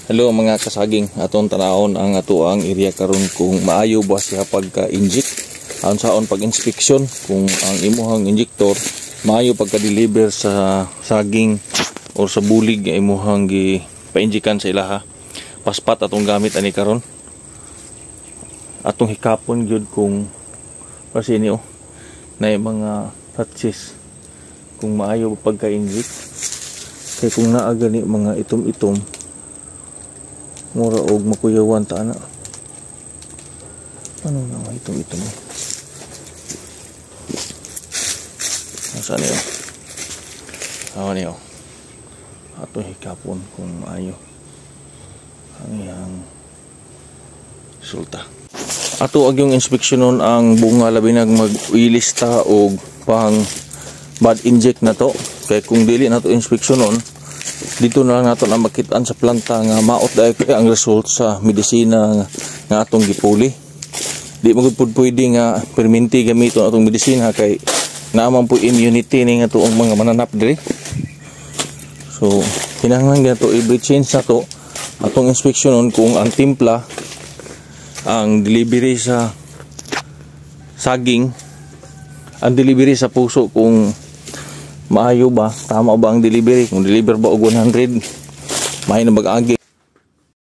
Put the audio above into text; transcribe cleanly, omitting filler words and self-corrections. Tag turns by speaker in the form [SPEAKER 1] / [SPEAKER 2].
[SPEAKER 1] Hello mga kasaging, atong tanawon ang atuang area karon kung maayo ba siya pagka-inject. Aron saon pag-inspeksyon kung ang imuhang injector maayo pagka-deliver sa saging o sa bulig nga imuhang gi-painjikan sa ilaha. Paspat atong gamit ani karon. Atong hikapon gyud kung kasi niyo na mga patches kung maayo pagka-inject. Kay kung naa gani mga itom-itom mura og makuyawan ta ana. Ano na itong asa niyo? Awan niyo. Ato hikapon kung maayo ang iyang resulta. Ato ag yung inspeksyonon ang bunga labi nag mag-ilista og pang bad inject na to. Kay kung dili nato inspeksyonon dito na lang nato na makitaan sa planta nga maot dahil kaya ang result sa medisina nga atong gipuli. Di magud pwede nga perminti gamiton atong medisina kay naman po immunity ni nga tuong mga mananap diri. So kinahanglan gato every change na to atong inspeksyonon kung ang timpla ang delivery sa saging ang delivery sa puso kung maayo ba, tama ba ang delivery, kung deliver ba og 100 may na mag-agi